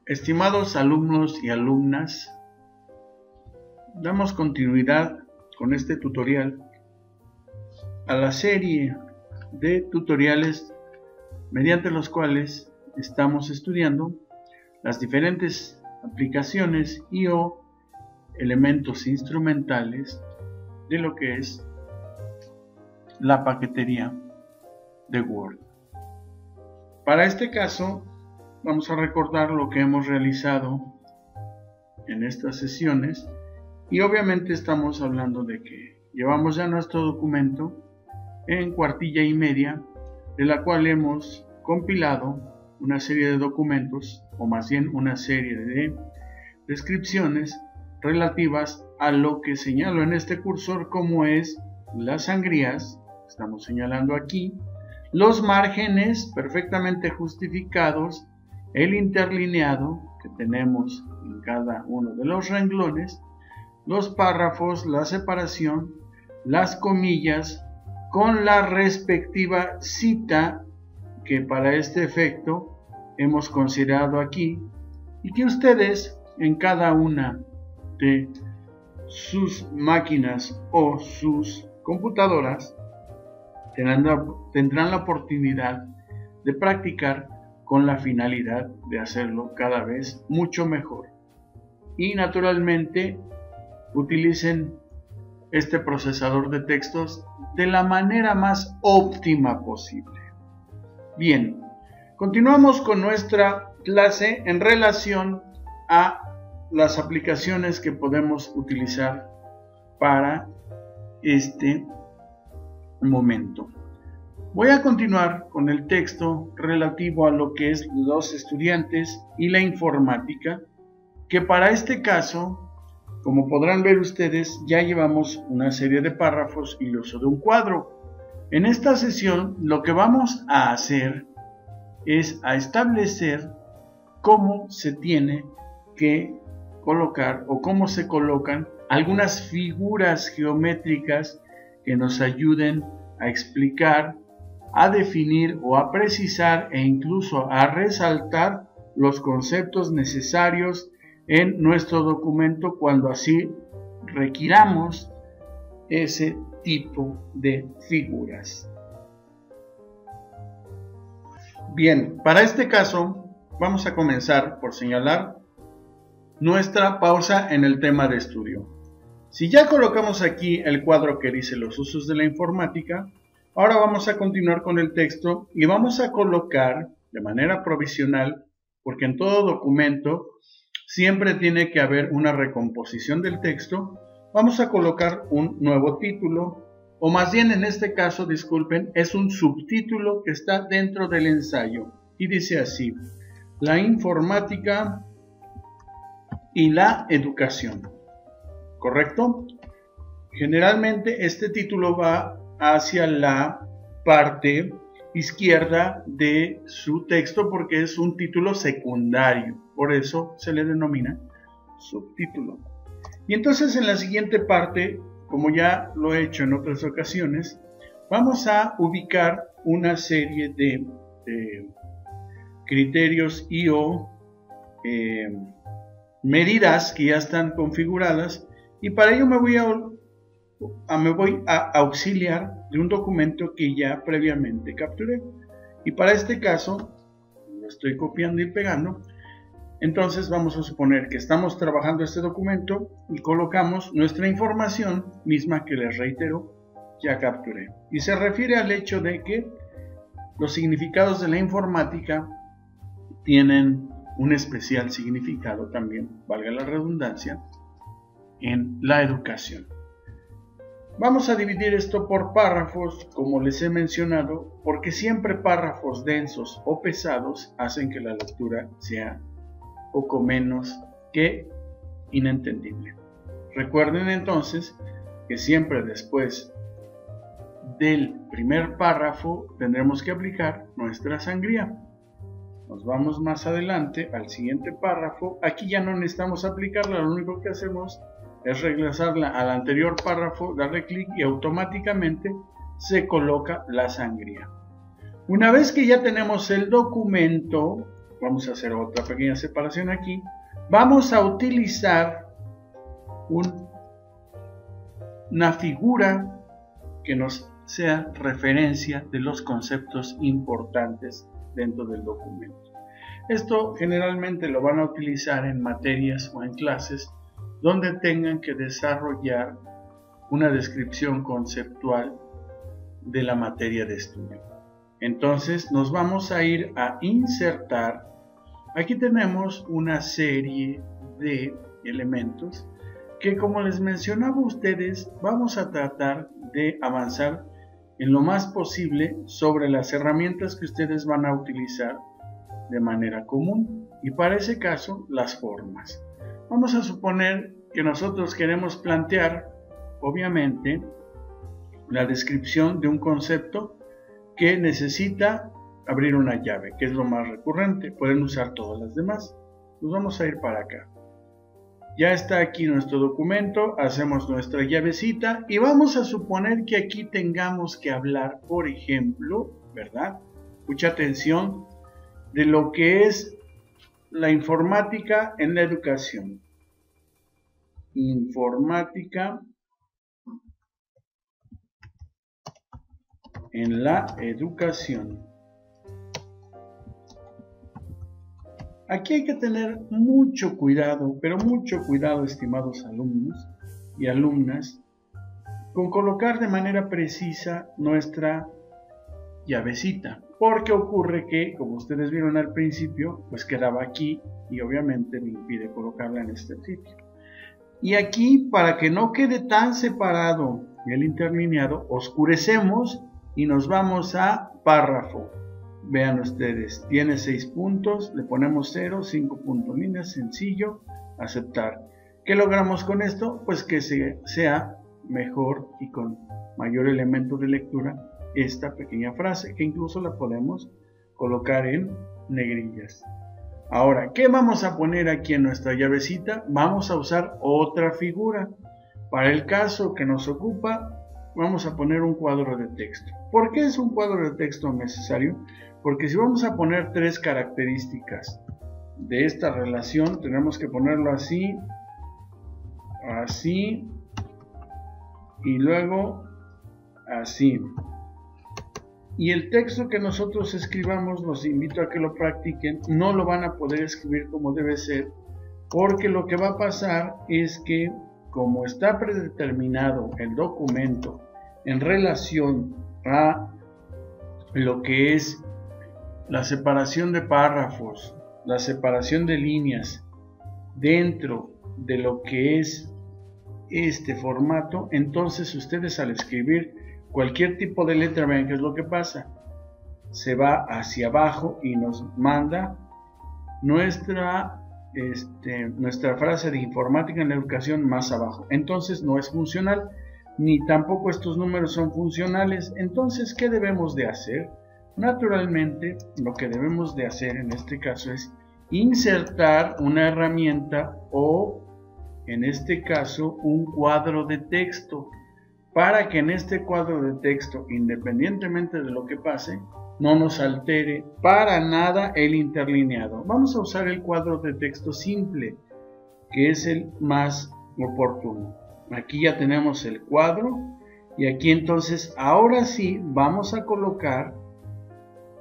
Estimados alumnos y alumnas, damos continuidad con este tutorial a la serie de tutoriales mediante los cuales estamos estudiando las diferentes aplicaciones y o elementos instrumentales de lo que es la paquetería de Word. Para este caso vamos a recordar lo que hemos realizado en estas sesiones y obviamente estamos hablando de que llevamos ya nuestro documento en cuartilla y media, de la cual hemos compilado una serie de documentos, o más bien una serie de descripciones relativas a lo que señalo en este cursor, como es las sangrías, estamos señalando aquí, los márgenes perfectamente justificados, el interlineado que tenemos en cada uno de los renglones, los párrafos, la separación, las comillas con la respectiva cita que para este efecto hemos considerado aquí y que ustedes en cada una de sus máquinas o sus computadoras tendrán la oportunidad de practicar con la finalidad de hacerlo cada vez mucho mejor. Y naturalmente utilicen este procesador de textos de la manera más óptima posible. Bien, continuamos con nuestra clase en relación a las aplicaciones que podemos utilizar para este momento. Voy a continuar con el texto relativo a lo que es los estudiantes y la informática, que para este caso, como podrán ver ustedes, ya llevamos una serie de párrafos y el uso de un cuadro. En esta sesión lo que vamos a hacer es a establecer cómo se tiene que colocar o cómo se colocan algunas figuras geométricas que nos ayuden a explicar, a definir o a precisar e incluso a resaltar los conceptos necesarios en nuestro documento cuando así requiramos ese tipo de figuras. Bien, para este caso vamos a comenzar por señalar nuestra pausa en el tema de estudio. Si ya colocamos aquí el cuadro que dice los usos de la informática, ahora vamos a continuar con el texto y vamos a colocar de manera provisional, porque en todo documento siempre tiene que haber una recomposición del texto, vamos a colocar un nuevo título, o más bien en este caso, disculpen, es un subtítulo que está dentro del ensayo y dice así: la informática y la educación. ¿Correcto? Generalmente este título va hacia la parte izquierda de su texto porque es un título secundario, por eso se le denomina subtítulo. Y entonces en la siguiente parte, como ya lo he hecho en otras ocasiones, vamos a ubicar una serie de criterios y o medidas que ya están configuradas, y para ello me voy a auxiliar de un documento que ya previamente capturé, y para este caso lo estoy copiando y pegando. Entonces vamos a suponer que estamos trabajando este documento y colocamos nuestra información misma que les reitero ya capturé, y se refiere al hecho de que los significados de la informática tienen un especial significado también, valga la redundancia, en la educación. Vamos a dividir esto por párrafos, como les he mencionado, porque siempre párrafos densos o pesados hacen que la lectura sea poco menos que inentendible. Recuerden entonces que siempre después del primer párrafo tendremos que aplicar nuestra sangría. Nos vamos más adelante al siguiente párrafo. Aquí ya no necesitamos aplicarla, lo único que hacemos es regresarla al anterior párrafo, darle clic y automáticamente se coloca la sangría. Una vez que ya tenemos el documento vamos a hacer otra pequeña separación aquí. Vamos a utilizar una figura que nos sea referencia de los conceptos importantes dentro del documento. Esto generalmente lo van a utilizar en materias o en clases donde tengan que desarrollar una descripción conceptual de la materia de estudio. Entonces nos vamos a ir a insertar. Aquí tenemos una serie de elementos que, como les mencionaba a ustedes, vamos a tratar de avanzar en lo más posible sobre las herramientas que ustedes van a utilizar de manera común, y para ese caso las formas. Vamos a suponer que nosotros queremos plantear, obviamente, la descripción de un concepto que necesita abrir una llave, que es lo más recurrente. Pueden usar todas las demás. Nos vamos a ir para acá. Ya está aquí nuestro documento, hacemos nuestra llavecita y vamos a suponer que aquí tengamos que hablar, por ejemplo, ¿verdad? Mucha atención, de lo que es la informática en la educación. Informática en la educación. Aquí hay que tener mucho cuidado, pero mucho cuidado, estimados alumnos y alumnas, con colocar de manera precisa nuestra llavecita, porque ocurre que, como ustedes vieron al principio, pues quedaba aquí y obviamente me impide colocarla en este sitio. Y aquí, para que no quede tan separado el interlineado, oscurecemos y nos vamos a párrafo. Vean ustedes, tiene 6 puntos, le ponemos 0, 5 puntos líneas, sencillo, aceptar. ¿Qué logramos con esto? Pues que sea mejor y con mayor elemento de lectura esta pequeña frase, que incluso la podemos colocar en negrillas. Ahora, ¿qué vamos a poner aquí en nuestra llavecita? Vamos a usar otra figura. Para el caso que nos ocupa, vamos a poner un cuadro de texto. ¿Por qué es un cuadro de texto necesario? Porque si vamos a poner 3 características de esta relación, tenemos que ponerlo así, así y luego así. Y el texto que nosotros escribamos, los invito a que lo practiquen, no lo van a poder escribir como debe ser, porque lo que va a pasar es que, como está predeterminado el documento en relación a lo que es la separación de párrafos, la separación de líneas dentro de lo que es este formato, entonces ustedes al escribir cualquier tipo de letra, vean qué es lo que pasa, se va hacia abajo y nos manda nuestra frase de informática en la educación más abajo. Entonces no es funcional, ni tampoco estos números son funcionales. Entonces, ¿qué debemos de hacer? Naturalmente, lo que debemos de hacer en este caso es insertar una herramienta o, en este caso, un cuadro de texto, para que en este cuadro de texto, independientemente de lo que pase, no nos altere para nada el interlineado. Vamos a usar el cuadro de texto simple, que es el más oportuno. Aquí ya tenemos el cuadro y aquí entonces ahora sí vamos a colocar,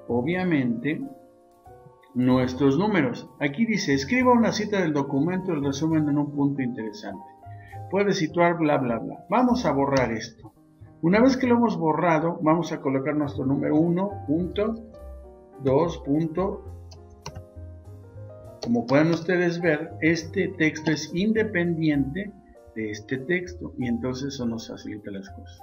obviamente, nuestros números. Aquí dice, escriba una cita del documento, el resumen en un punto interesante. Puede situar bla bla bla. Vamos a borrar esto. Una vez que lo hemos borrado, vamos a colocar nuestro número 1, punto, 2, punto. Como pueden ustedes ver, este texto es independiente de este texto y entonces eso nos facilita las cosas.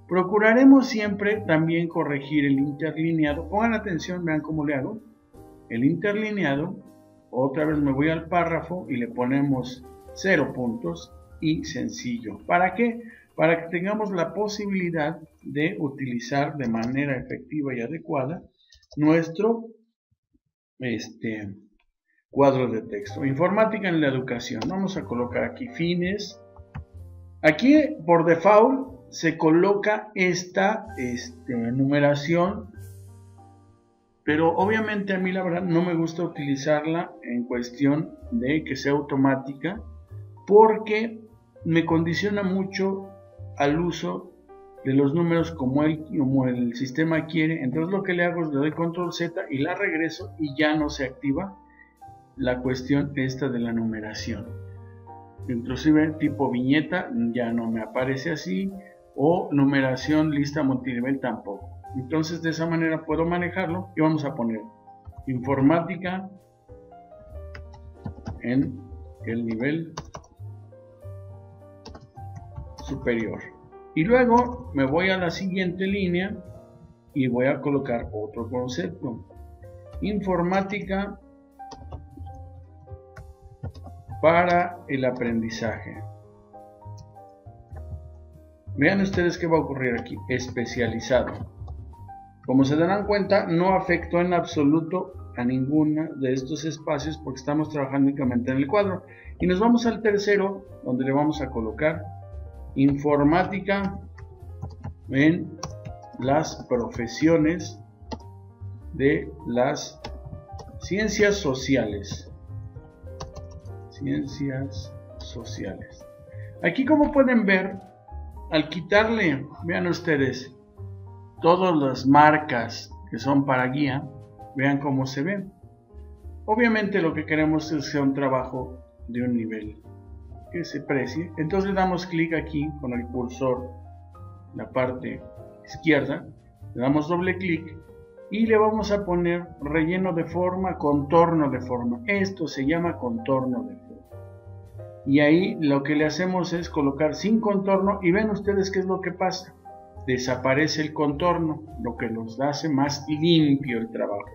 Procuraremos siempre también corregir el interlineado. Pongan atención, vean cómo le hago. El interlineado, otra vez me voy al párrafo y le ponemos 0 puntos y sencillo. ¿Para qué? Para que tengamos la posibilidad de utilizar de manera efectiva y adecuada nuestro cuadro de texto. Informática en la educación. Vamos a colocar aquí fines. Aquí por default se coloca esta numeración pero obviamente a mí la verdad no me gusta utilizarla en cuestión de que sea automática, porque me condiciona mucho al uso de los números como el sistema quiere. Entonces lo que le hago es le doy control Z y la regreso y ya no se activa la cuestión esta de la numeración. Inclusive tipo viñeta ya no me aparece así, o numeración lista multinivel tampoco. Entonces de esa manera puedo manejarlo y vamos a poner informática en el nivel superior. Y luego me voy a la siguiente línea y voy a colocar otro concepto. Informática para el aprendizaje. Vean ustedes qué va a ocurrir aquí. Especializado. Como se darán cuenta, no afectó en absoluto a ninguno de estos espacios porque estamos trabajando únicamente en el cuadro. Y nos vamos al tercero, donde le vamos a colocar informática en las profesiones de las ciencias sociales. Ciencias sociales. Aquí, como pueden ver, al quitarle, vean ustedes, todas las marcas que son para guía, vean cómo se ven. Obviamente lo que queremos es que sea un trabajo de un nivel que se precie. Entonces le damos clic aquí con el cursor, la parte izquierda, le damos doble clic y le vamos a poner relleno de forma, contorno de forma. Esto se llama contorno de forma. Y ahí lo que le hacemos es colocar sin contorno y ven ustedes qué es lo que pasa. Desaparece el contorno, lo que nos hace más limpio el trabajo.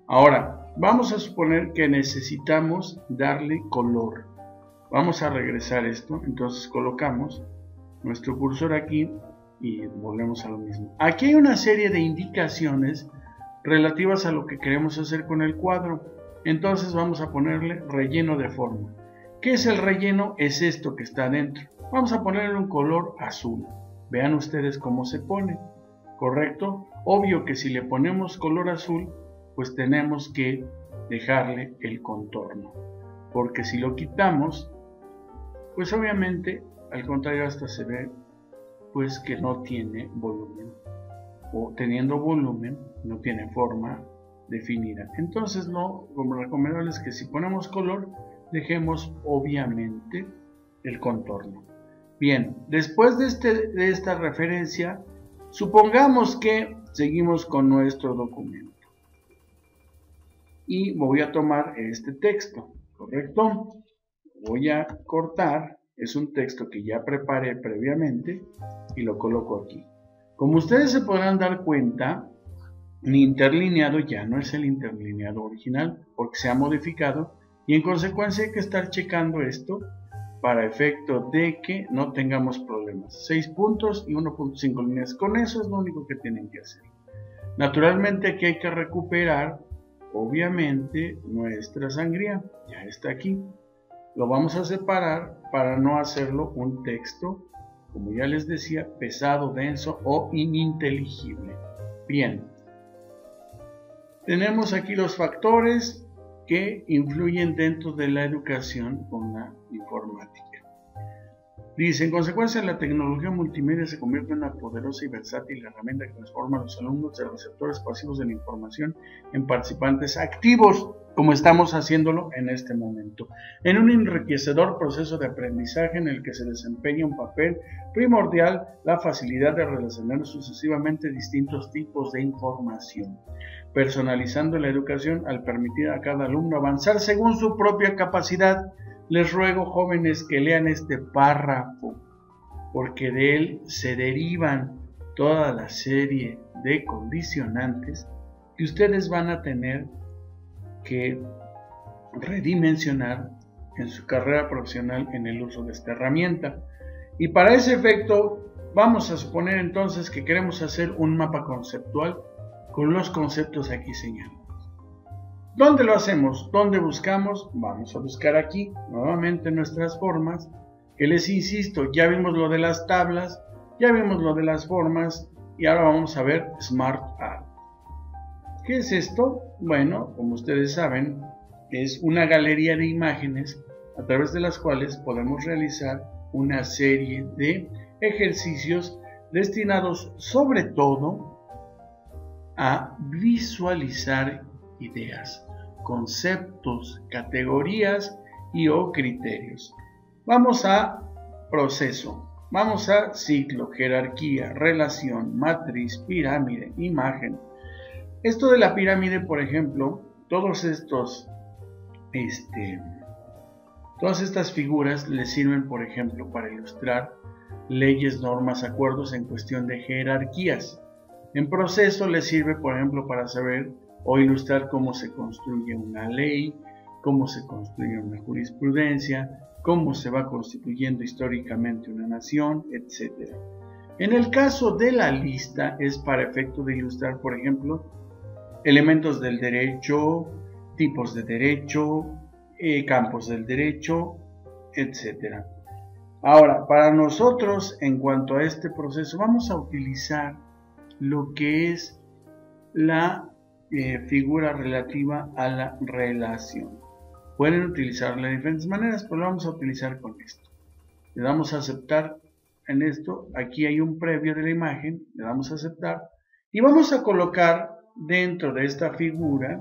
Ahora, vamos a suponer que necesitamos darle color. Vamos a regresar esto, entonces colocamos nuestro cursor aquí y volvemos a lo mismo. Aquí hay una serie de indicaciones relativas a lo que queremos hacer con el cuadro. Entonces vamos a ponerle relleno de forma. ¿Qué es el relleno? Es esto que está adentro. Vamos a ponerle un color azul. Vean ustedes cómo se pone, ¿correcto? Obvio que si le ponemos color azul, pues tenemos que dejarle el contorno, porque si lo quitamos, pues obviamente, al contrario, hasta se ve pues que no tiene volumen, o teniendo volumen, no tiene forma definida. Entonces, lo recomendable es que si ponemos color, dejemos obviamente el contorno. Bien, después de esta referencia, supongamos que seguimos con nuestro documento. Y voy a tomar este texto, ¿correcto? Voy a cortar, es un texto que ya preparé previamente y lo coloco aquí. Como ustedes se podrán dar cuenta, mi interlineado ya no es el interlineado original porque se ha modificado y en consecuencia hay que estar checando esto para efecto de que no tengamos problemas. 6 puntos y 1.5 líneas. Con eso es lo único que tienen que hacer. Naturalmente aquí hay que recuperar, obviamente, nuestra sangría. Ya está aquí. Lo vamos a separar para no hacerlo un texto, como ya les decía, pesado, denso o ininteligible. Bien. Tenemos aquí los factores que influyen dentro de la educación con la informática. Dice, en consecuencia, la tecnología multimedia se convierte en una poderosa y versátil herramienta que transforma a los alumnos de receptores pasivos de la información en participantes activos, como estamos haciéndolo en este momento, en un enriquecedor proceso de aprendizaje en el que se desempeña un papel primordial la facilidad de relacionar sucesivamente distintos tipos de información, personalizando la educación al permitir a cada alumno avanzar según su propia capacidad. Les ruego, jóvenes, que lean este párrafo, porque de él se derivan toda la serie de condicionantes que ustedes van a tener que redimensionar en su carrera profesional en el uso de esta herramienta. Y para ese efecto, vamos a suponer entonces que queremos hacer un mapa conceptual con los conceptos aquí señalados. ¿Dónde lo hacemos? ¿Dónde buscamos? Vamos a buscar aquí nuevamente nuestras formas, que les insisto, ya vimos lo de las tablas, ya vimos lo de las formas y ahora vamos a ver Smart Art. ¿Qué es esto? Bueno, como ustedes saben, es una galería de imágenes a través de las cuales podemos realizar una serie de ejercicios destinados sobre todo a visualizar ideas, conceptos, categorías y o criterios. Vamos a proceso, vamos a ciclo, jerarquía, relación, matriz, pirámide, imagen. Esto de la pirámide, por ejemplo, todas estas figuras les sirven, por ejemplo, para ilustrar leyes, normas, acuerdos en cuestión de jerarquías. En proceso les sirve, por ejemplo, para saber o ilustrar cómo se construye una ley, cómo se construye una jurisprudencia, cómo se va constituyendo históricamente una nación, etc. En el caso de la lista es para efecto de ilustrar, por ejemplo, elementos del derecho, tipos de derecho, campos del derecho, etc. Ahora, para nosotros, en cuanto a este proceso, vamos a utilizar lo que es la figura relativa a la relación. Pueden utilizarla de diferentes maneras, pero lo vamos a utilizar con esto. Le damos a aceptar en esto. Aquí hay un previo de la imagen, le damos a aceptar y vamos a colocar dentro de esta figura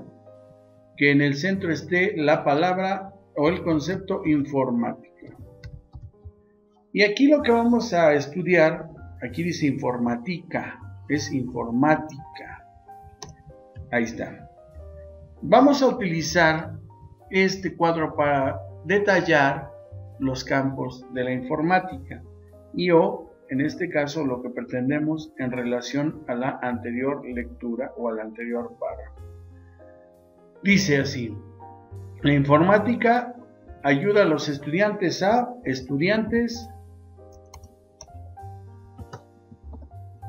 que en el centro esté la palabra o el concepto informática. Y aquí lo que vamos a estudiar, aquí dice informática, es informática. Ahí está. Vamos a utilizar este cuadro para detallar los campos de la informática y o en este caso lo que pretendemos en relación a la anterior lectura o al anterior párrafo. Dice así: la informática ayuda a los estudiantes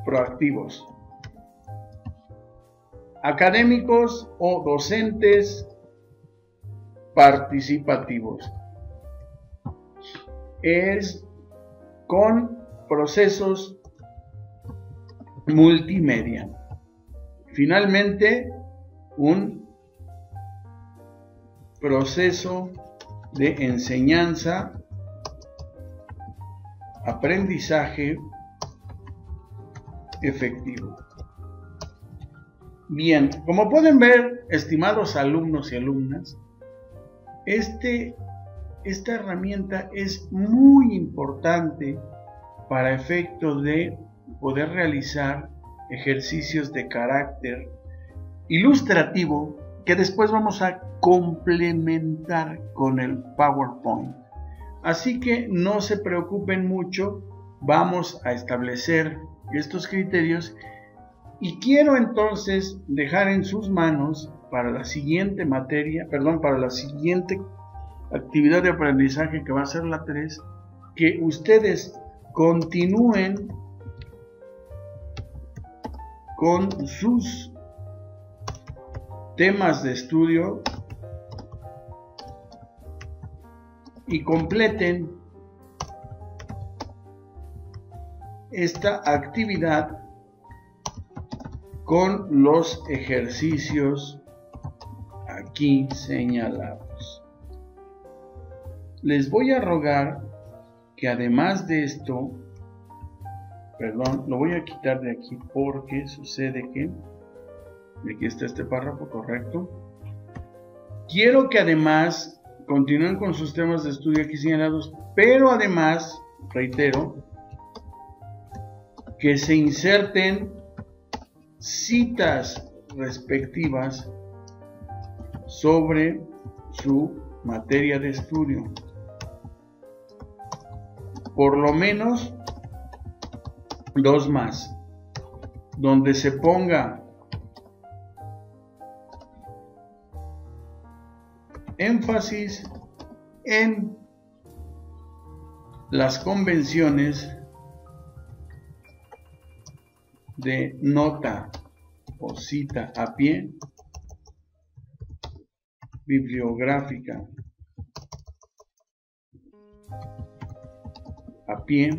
proactivos, académicos o docentes participativos. Es con procesos multimedia. Finalmente, un proceso de enseñanza, aprendizaje efectivo. Bien, como pueden ver, estimados alumnos y alumnas, esta herramienta es muy importante para efecto de poder realizar ejercicios de carácter ilustrativo que después vamos a complementar con el PowerPoint. Así que no se preocupen mucho, vamos a establecer estos criterios y quiero entonces dejar en sus manos para la siguiente para la siguiente actividad de aprendizaje, que va a ser la 3, que ustedes continúen con sus temas de estudio y completen esta actividad con los ejercicios aquí señalados. Les voy a rogar que además de esto, lo voy a quitar de aquí porque sucede que aquí está este párrafo, correcto. Quiero que además continúen con sus temas de estudio aquí señalados, pero además, reitero, que se inserten citas respectivas sobre su materia de estudio. Por lo menos 2 más, donde se ponga énfasis en las convenciones de nota o cita a pie, bibliográfica a pie,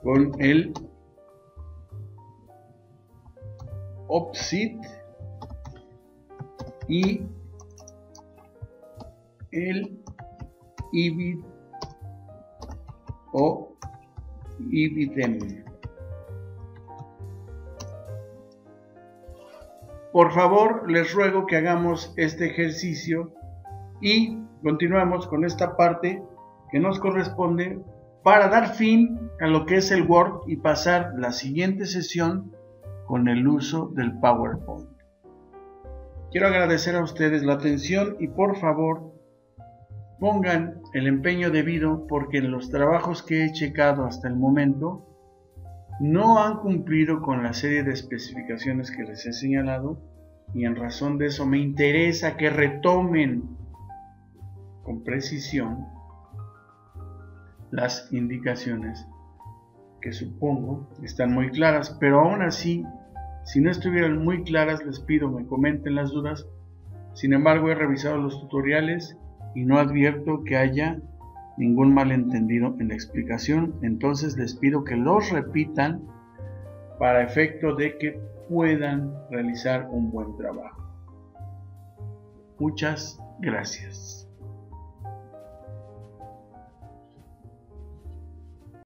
con el OPSIT y el IBID o IBIDEM. Por favor, les ruego que hagamos este ejercicio y continuamos con esta parte que nos corresponde para dar fin a lo que es el Word y pasar la siguiente sesión con el uso del PowerPoint. Quiero agradecer a ustedes la atención y por favor pongan el empeño debido, porque en los trabajos que he checado hasta el momento no han cumplido con la serie de especificaciones que les he señalado, y en razón de eso me interesa que retomen con precisión las indicaciones que supongo están muy claras, pero aún así, si no estuvieran muy claras, les pido me comenten las dudas. Sin embargo, he revisado los tutoriales y no advierto que haya ningún malentendido en la explicación, entonces les pido que los repitan para efecto de que puedan realizar un buen trabajo. Muchas gracias.